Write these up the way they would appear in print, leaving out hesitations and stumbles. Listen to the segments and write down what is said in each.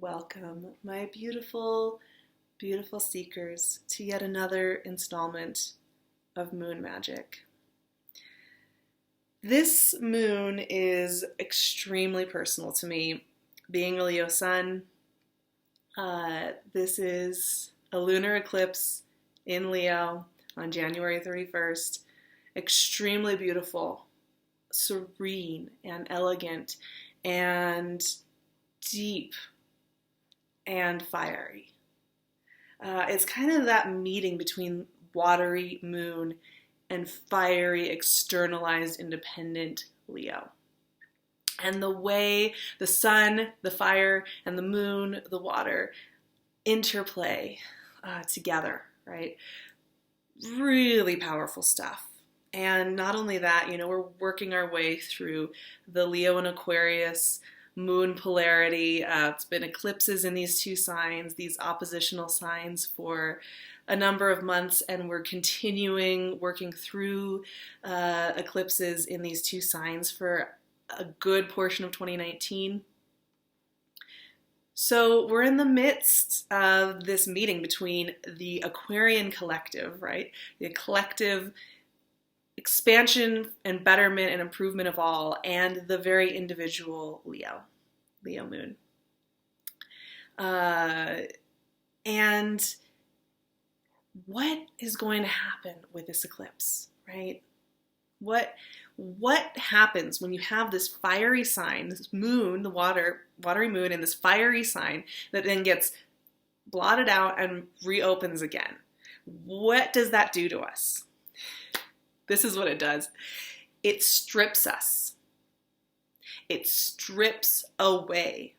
Welcome, my beautiful, beautiful seekers, to yet another installment of Moon Magic. This moon is extremely personal to me. Being a Leo sun, this is a lunar eclipse in Leo on January 31st. Extremely beautiful, serene, and elegant, and deep and fiery. It's kind of that meeting between watery moon and fiery, externalized, independent Leo. And the way the sun, the fire, and the moon, the water, interplay together, right? Really powerful stuff. And not only that, we're working our way through the Leo and Aquarius moon polarity. It's been eclipses in these two signs, these oppositional signs, for a number of months, and we're continuing working through eclipses in these two signs for a good portion of 2019. So we're in the midst of this meeting between the Aquarian collective, right? The collective expansion and betterment and improvement of all, and the very individual Leo moon. And what is going to happen with this eclipse, right? What happens when you have this fiery sign, this moon, the watery moon, and this fiery sign that then gets blotted out and reopens again? What does that do to us? This is what it does. It strips us. It strips away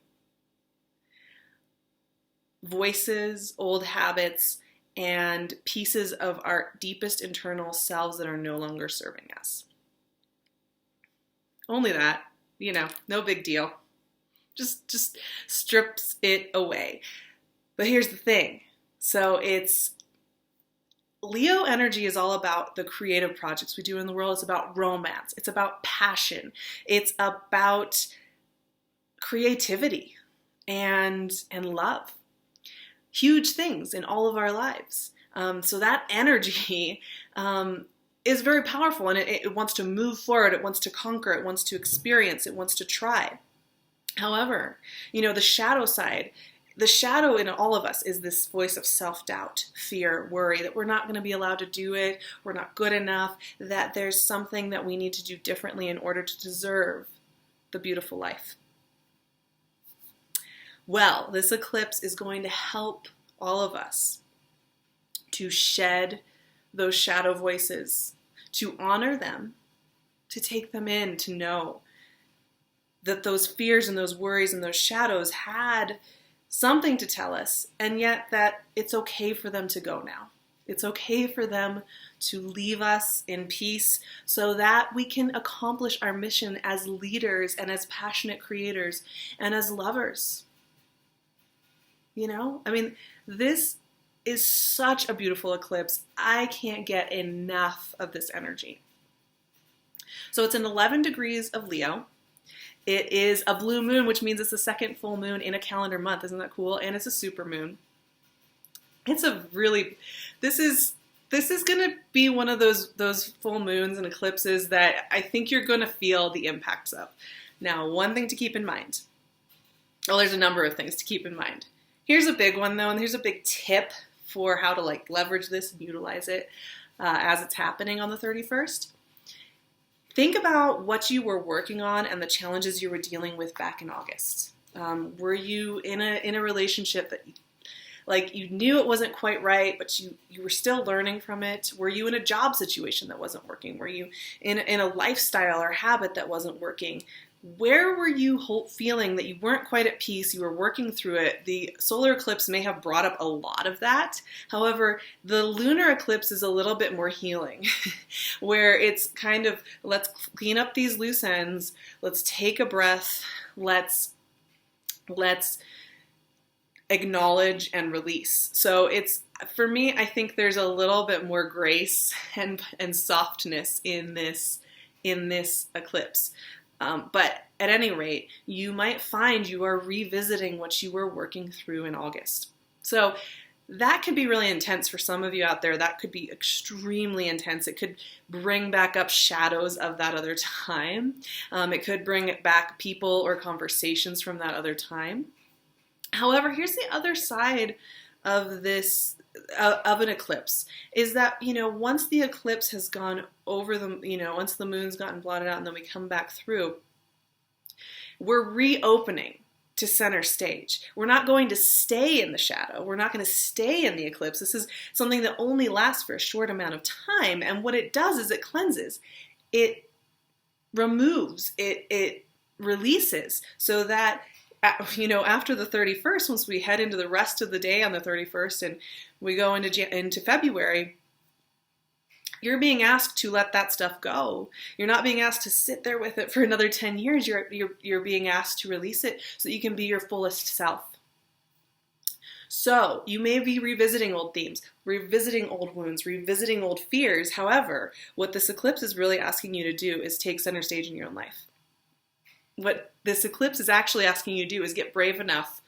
voices, old habits, and pieces of our deepest internal selves that are no longer serving us. Only that, no big deal. Just strips it away. But here's the thing. So Leo energy is all about the creative projects we do in the world. It's about romance. It's about passion. It's about creativity and love. Huge things in all of our lives. So that energy is very powerful, and it wants to move forward. It wants to conquer. It wants to experience. It wants to try. However, the shadow side, the shadow in all of us is this voice of self-doubt, fear, worry, that we're not going to be allowed to do it, we're not good enough, that there's something that we need to do differently in order to deserve the beautiful life. Well, this eclipse is going to help all of us to shed those shadow voices, to honor them, to take them in, to know that those fears and those worries and those shadows had something to tell us, and yet that it's okay for them to go now. It's okay for them to leave us in peace so that we can accomplish our mission as leaders and as passionate creators and as lovers. This is such a beautiful eclipse. I can't get enough of this energy. So it's in 11 degrees of Leo. It is a blue moon, which means it's the second full moon in a calendar month. Isn't that cool? And it's a super moon. This is going to be one of those full moons and eclipses that I think you're going to feel the impacts of. Now, one thing to keep in mind. Well, there's a number of things to keep in mind. Here's a big one, though, and here's a big tip for how to leverage this and utilize it as it's happening on the 31st. Think about what you were working on and the challenges you were dealing with back in August. Were you in a relationship that you knew it wasn't quite right, but you were still learning from it? Were you in a job situation that wasn't working? Were you in a lifestyle or habit that wasn't working? Where were you feeling that you weren't quite at peace? You were working through it. The solar eclipse may have brought up a lot of that. However, the lunar eclipse is a little bit more healing, where it's kind of, let's clean up these loose ends. Let's take a breath. Let's acknowledge and release. So for me, I think there's a little bit more grace and softness in this eclipse. But at any rate, you might find you are revisiting what you were working through in August. So that could be really intense for some of you out there. That could be extremely intense. It could bring back up shadows of that other time. It could bring back people or conversations from that other time. However, here's the other side of this, of an eclipse, is that, once the eclipse has gone over the, once the moon's gotten blotted out and then we come back through, we're reopening to center stage. We're not going to stay in the shadow. We're not going to stay in the eclipse. This is something that only lasts for a short amount of time. And what it does is it cleanses. It removes. It releases, so that, after the 31st, once we head into the rest of the day on the 31st and we go into February, you're being asked to let that stuff go. You're not being asked to sit there with it for another 10 years. You're being asked to release it so that you can be your fullest self. So you may be revisiting old themes, revisiting old wounds, revisiting old fears. However, what this eclipse is really asking you to do is take center stage in your own life. What this eclipse is actually asking you to do is get brave enough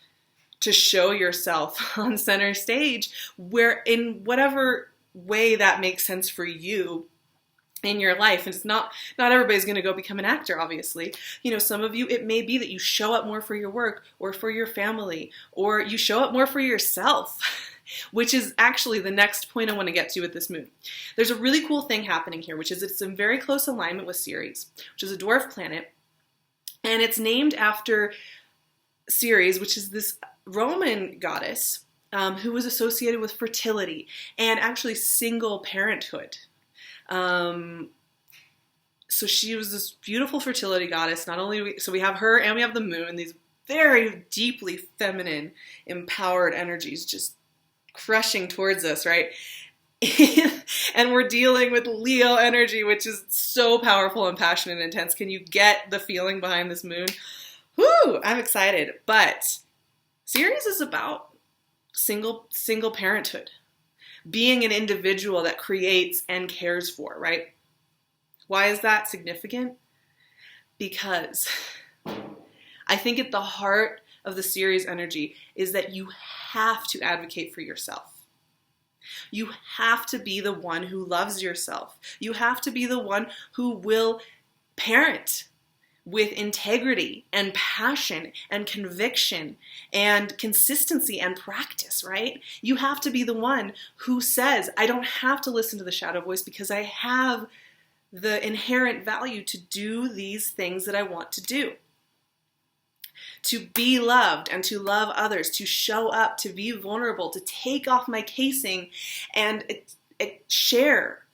to show yourself on center stage, where in whatever way that makes sense for you in your life. And it's not everybody's going to go become an actor, obviously. Some of you, it may be that you show up more for your work or for your family, or you show up more for yourself, which is actually the next point I want to get to with this moon. There's a really cool thing happening here, which is it's in very close alignment with Ceres, which is a dwarf planet. And it's named after Ceres, which is this Roman goddess who was associated with fertility and actually single parenthood. So she was this beautiful fertility goddess. So we have her and we have the moon, these very deeply feminine, empowered energies just crushing towards us, right? And we're dealing with Leo energy, which is so powerful and passionate and intense. Can you get the feeling behind this moon? Woo! I'm excited. But Ceres is about single parenthood, being an individual that creates and cares for, right? Why is that significant? Because I think at the heart of the Ceres energy is that you have to advocate for yourself. You have to be the one who loves yourself. You have to be the one who will parent with integrity and passion and conviction and consistency and practice, right? You have to be the one who says, I don't have to listen to the shadow voice because I have the inherent value to do these things that I want to do. To be loved and to love others, to show up, to be vulnerable, to take off my casing and share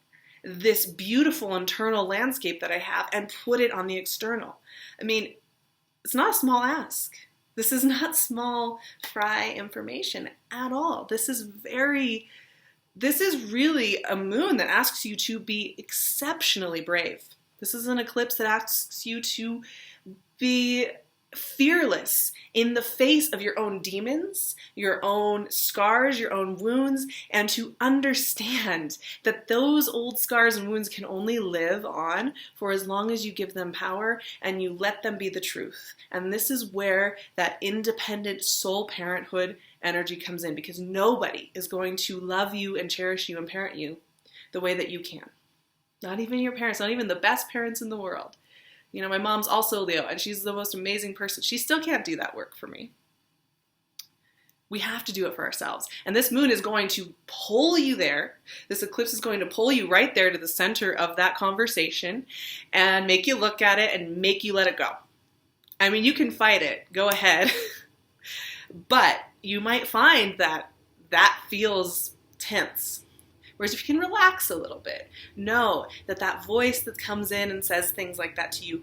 this beautiful internal landscape that I have and put it on the external. I mean, it's not a small ask. This is not small fry information at all. This is really a moon that asks you to be exceptionally brave. This is an eclipse that asks you to be fearless in the face of your own demons, your own scars, your own wounds, and to understand that those old scars and wounds can only live on for as long as you give them power and you let them be the truth. And this is where that independent soul parenthood energy comes in, because nobody is going to love you and cherish you and parent you the way that you can. Not even your parents, not even the best parents in the world. My mom's also Leo, and she's the most amazing person. She still can't do that work for me. We have to do it for ourselves. And this moon is going to pull you there. This eclipse is going to pull you right there to the center of that conversation and make you look at it and make you let it go. I mean, you can fight it. Go ahead. But you might find that feels tense. Whereas if you can relax a little bit, know that voice that comes in and says things like that to you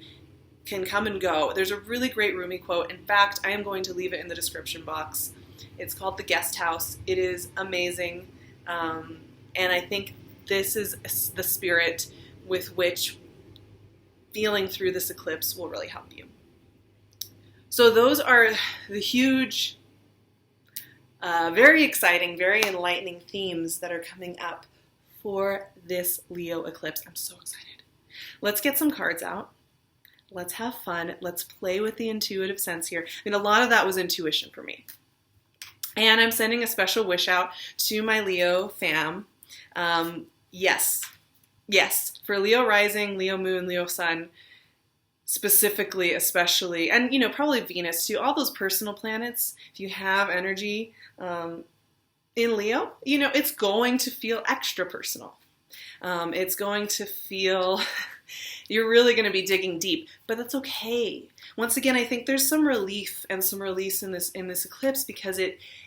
can come and go. There's a really great Rumi quote. In fact, I am going to leave it in the description box. It's called The Guest House. It is amazing. And I think this is the spirit with which feeling through this eclipse will really help you. So those are the huge, very exciting, very enlightening themes that are coming up for this Leo eclipse. I'm so excited. Let's get some cards out. Let's have fun. Let's play with the intuitive sense here. I mean, a lot of that was intuition for me. And I'm sending a special wish out to my Leo fam. Yes, for Leo rising, Leo moon, Leo sun, specifically, especially, and, probably Venus too, all those personal planets, if you have energy in Leo, it's going to feel extra personal. It's going to feel, you're really going to be digging deep, but that's okay. Once again, I think there's some relief and some release in this eclipse, because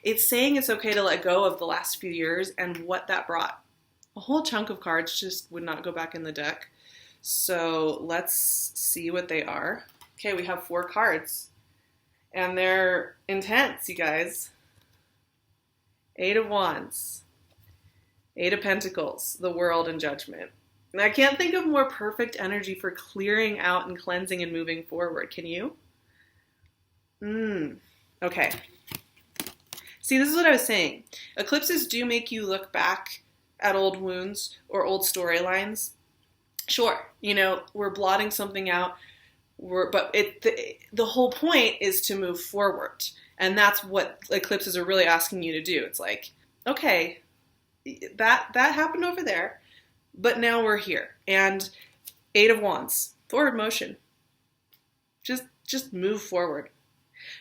it's saying it's okay to let go of the last few years and what that brought. A whole chunk of cards just would not go back in the deck. So let's see what they are. Okay, we have 4 cards, and they're intense, you guys. 8 of Wands, 8 of Pentacles, the World, and Judgment. And I can't think of more perfect energy for clearing out and cleansing and moving forward. Can you? Okay. See, this is what I was saying. Eclipses do make you look back at old wounds or old storylines. Sure, we're blotting something out, but the whole point is to move forward. And that's what eclipses are really asking you to do. It's like, okay, that happened over there, but now we're here. And 8 of Wands, forward motion. Just move forward.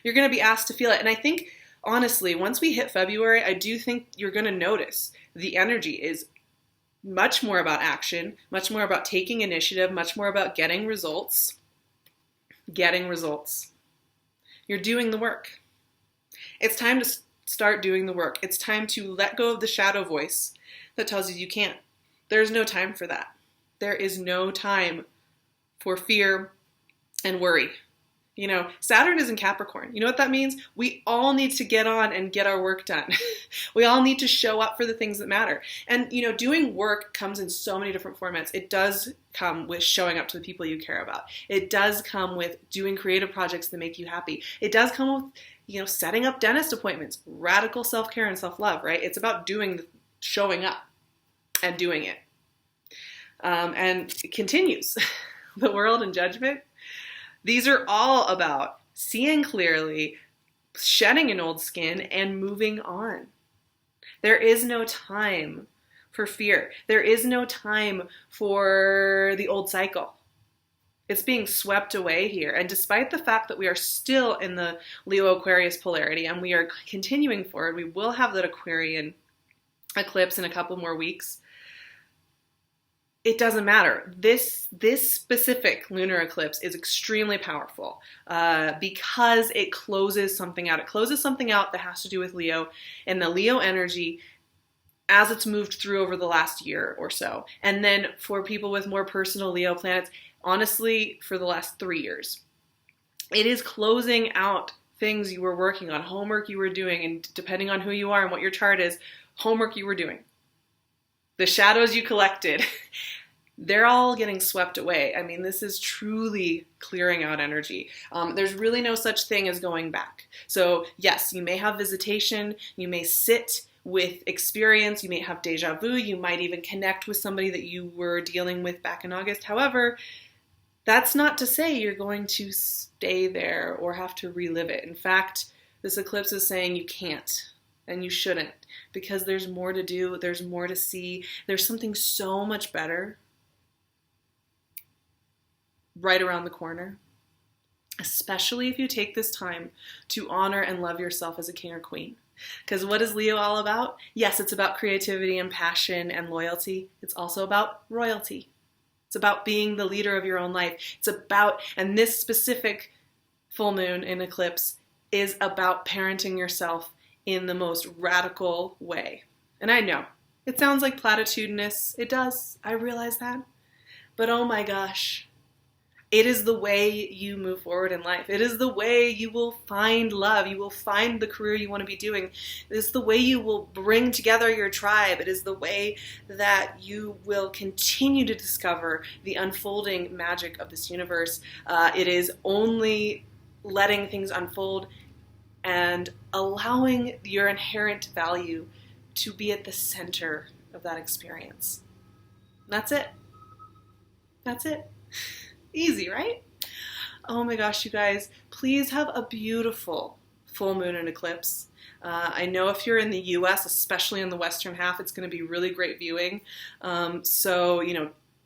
You're going to be asked to feel it. And I think, honestly, once we hit February, I do think you're going to notice the energy is much more about action, much more about taking initiative, much more about getting results. Getting results. You're doing the work. It's time to start doing the work. It's time to let go of the shadow voice that tells you can't. There's no time for that. There is no time for fear and worry. Saturn is in Capricorn. You know what that means? We all need to get on and get our work done. We all need to show up for the things that matter. And, doing work comes in so many different formats. It does come with showing up to the people you care about. It does come with doing creative projects that make you happy. It does come with, setting up dentist appointments, radical self-care and self-love, right? It's about showing up and doing it. And it continues. The World and Judgment. These are all about seeing clearly, shedding an old skin, and moving on. There is no time for fear. There is no time for the old cycle. It's being swept away here. And despite the fact that we are still in the Leo-Aquarius polarity and we are continuing forward, we will have that Aquarian eclipse in a couple more weeks. It doesn't matter. This specific lunar eclipse is extremely powerful because it closes something out. It closes something out that has to do with Leo and the Leo energy as it's moved through over the last year or so. And then for people with more personal Leo planets, honestly, for the last 3 years. It is closing out things you were working on, homework you were doing, and depending on who you are and what your chart is, homework you were doing. The shadows you collected, they're all getting swept away. I mean, this is truly clearing out energy. There's really no such thing as going back. So yes, you may have visitation, you may sit with experience, you may have deja vu, you might even connect with somebody that you were dealing with back in August. However, that's not to say you're going to stay there or have to relive it. In fact, this eclipse is saying you can't. And you shouldn't, because there's more to do, there's more to see, there's something so much better right around the corner, especially if you take this time to honor and love yourself as a king or queen. Because what is Leo all about? Yes, it's about creativity and passion and loyalty. It's also about royalty. It's about being the leader of your own life. It's about, and this specific full moon in eclipse is about parenting yourself in the most radical way. And I know, it sounds like platitudinous. It does. I realize that. But oh my gosh, it is the way you move forward in life. It is the way you will find love. You will find the career you want to be doing. It is the way you will bring together your tribe. It is the way that you will continue to discover the unfolding magic of this universe. It is only letting things unfold and allowing your inherent value to be at the center of that experience. That's it. That's it. Easy, right? Oh my gosh, you guys, please have a beautiful full moon and eclipse. I know if you're in the US, especially in the western half, it's going to be really great viewing. So,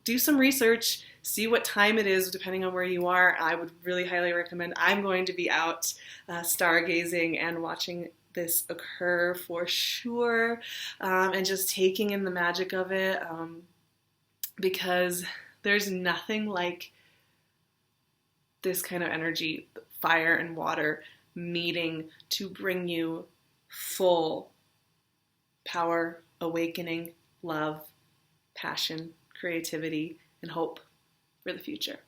do some research, see what time it is depending on where you are. I would really highly recommend. I'm going to be out stargazing and watching this occur for sure, and just taking in the magic of it, because there's nothing like this kind of energy, fire and water meeting to bring you full power, awakening, love, passion, creativity, and hope for the future.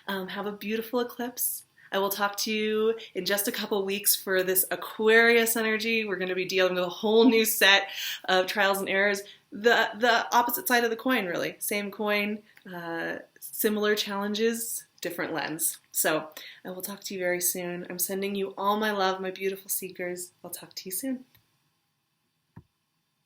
Have a beautiful eclipse. I will talk to you in just a couple weeks for this Aquarius energy. We're going to be dealing with a whole new set of trials and errors. The opposite side of the coin, really. Same coin, similar challenges, different lens. So I will talk to you very soon. I'm sending you all my love, my beautiful seekers. I'll talk to you soon.